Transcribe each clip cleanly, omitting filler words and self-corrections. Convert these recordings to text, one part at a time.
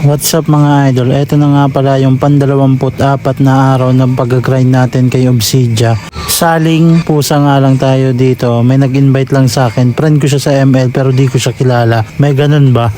What's up mga idol, eto na nga pala yung pan-24 na araw ng pag-grind natin kay Obsidia. Saling pusa nga lang tayo dito, may nag-invite lang sa akin, friend ko siya sa ML pero di ko siya kilala, may ganun ba?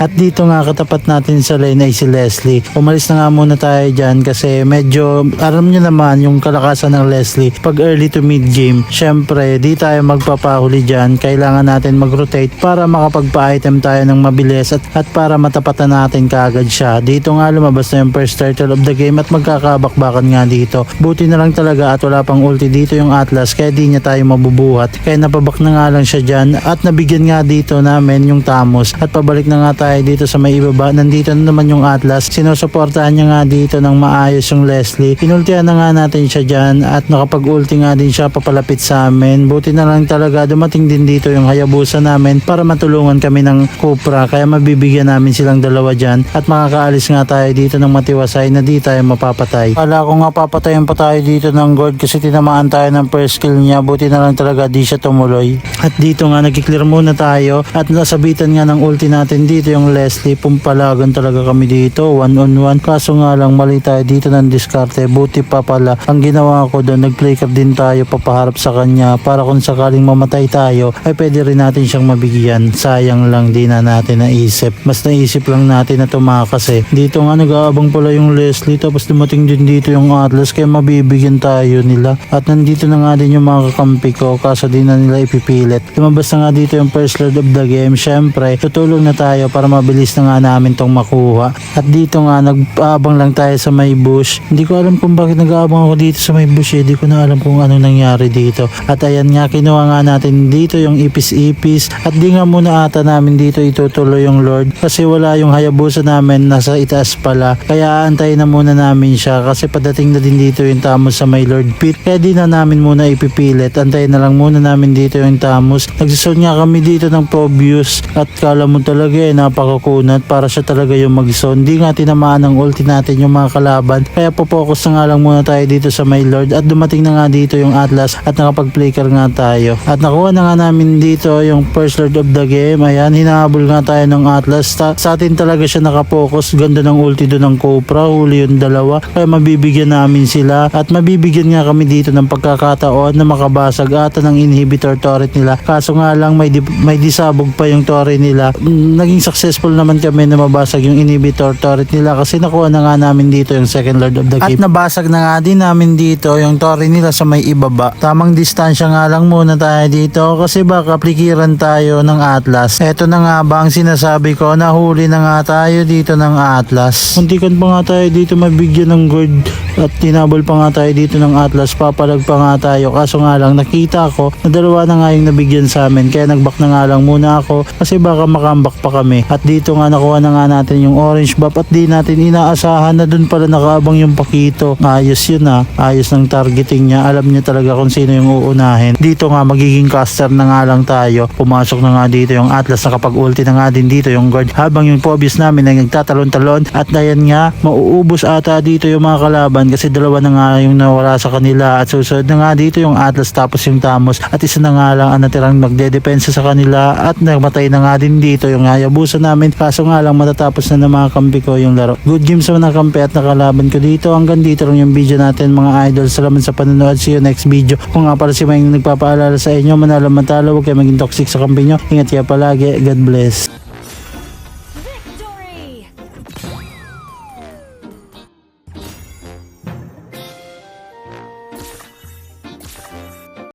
At dito nga katapat natin sa lane ay si Leslie. Umalis na nga muna tayo dyan kasi medyo, alam nyo naman yung kalakasan ng Leslie, pag early to mid game, syempre di tayo magpapahuli dyan, kailangan natin mag-rotate para makapagpa-item tayo ng mabilis at para matapatan natin kaagad siya. Dito nga lumabas na yung first turtle of the game at magkakabakbakan nga dito. Buti na lang talaga at wala pang ulti dito yung Atlas kaya di niya tayo mabubuhat. Kaya napabak na nga lang siya dyan at nabigyan nga dito namin yung Tamos at pabalik na nga tayo dito sa may ibaba. Nandito na naman yung Atlas. Sinusuportahan niya nga dito ng maayos yung Leslie. Inultihan na nga natin siya dyan at nakapag-ulti nga din siya papalapit sa amin. Buti na lang talaga dumating din dito yung Hayabusa namin para matulungan kami ng Cupra kaya mabibigyan namin silang dalawa dyan at makakaalis nga tayo dito ng matiwasay na di tayo mapapatay. Kala ko nga papatayin pa tayo dito ng Gord kasi tinamaan tayo ng first kill niya. Buti na lang talaga di siya tumuloy. At dito nga nagkiklear muna tayo at nasabitan nga ng ulti natin dito yung Leslie. Pumpalagan talaga kami dito 1-on-1 kaso nga lang mali tayo dito ng diskarte. Buti pa pala ang ginawa ko doon, nag-play cap din tayo papaharap sa kanya para kung sakaling mamatay tayo ay pwede rin natin siyang mabigyan. Sayang lang di na natin naisip. Mas naisip lang natin na tumakas eh. Dito nga nag-aabang pala yung Leslie tapos dumating din dito yung Atlas kaya mabibigyan tayo nila. At nandito na nga din yung mga kakampi ko kaso di na nila ipipilit. Lumabas na nga dito yung first lord of the game. Syempre tutulong na tayo para mabilis na nga namin tong makuha. At dito nga nag-aabang lang tayo sa may bush. Hindi ko alam kung bakit nag-aabang ako dito sa may bush eh. Hindi ko na alam kung anong nangyari dito. At ayan nga kinuha nga natin dito yung ipis-ipis at di nga muna ata namin dito itutuloy yung Lord kasi wala yung Hayabusa namin nasa itaas pala kaya aantayin na muna namin siya kasi padating na din dito yung Tamos sa may Lord Pit kaya di na namin muna ipipilit, antayin na lang muna namin dito yung Tamos. Nagsusod nga kami dito ng Probius at kala mo talaga eh napakakunat para siya talaga yung mag-zone. Di nga tinamaan ng ulti natin yung mga kalaban kaya popokus na nga lang muna tayo dito sa may Lord at dumating na nga dito yung Atlas at nakapag-flicker nga tayo at nakuha na nga namin dito yung first Lord of the game. Ayan, hinahabol nga tayo ng Atlas. Sa atin talaga siya nakapokus. Ganda ng ulti doon ng Cobra, huli yung dalawa kaya mabibigyan namin sila at mabibigyan nga kami dito ng pagkakataon na makabasag ata ng inhibitor turret nila kaso nga lang may disabog pa yung turret nila. Naging successful naman kami na mabasag yung inhibitor turret nila kasi nakuha na nga namin dito yung second lord of the game at nabasag na nga din namin dito yung turret nila sa may ibaba. Tamang distansya nga lang muna tayo dito kasi baka plikiran tayo ng Atlas. Eto na nga ba ang sinasabi ko, nahuli na nga tayo dito ng Atlas. Muntikan pa nga tayo dito mabigyan ng Gord at tinabol pa nga tayo dito ng Atlas, papalag pa nga tayo kaso nga lang nakita ko na dalawa na nga yung nabigyan sa amin kaya nagback na nga lang muna ako kasi baka makambak pa kami. At dito nga nakuha na nga natin yung orange buff at di natin inaasahan na dun pala nakaabang yung Pakito. Ayos yun ha, ayos ng targeting niya, alam niya talaga kung sino yung uunahin. Dito nga magiging caster na nga lang tayo, pumasok na nga dito yung Atlas, nakapag-ulti na nga din dito yung Guard habang yung Phobius namin ay nagtatalon-talon at ayan nga mauubos ata dito yung mga kalaban kasi dalawa na nga yung nawala sa kanila at susunod na nga dito yung Atlas tapos yung Tamos at isa na nga lang ang natirang magdedepensa sa kanila at namatay na nga din dito yung Hayabusa namin kaso nga lang matatapos na ng mga kampi ko yung laro. Good games naman ang kampi at nakalaban ko dito. Hanggang dito lang yung video natin mga idol. Salamat sa panonood. See you next video. Kung nga pala si Mayng nagpapaalala sa inyo, manalo matalo, huwag kayo maging toxic sa kampi nyo. Ingat kayo palagi. God bless.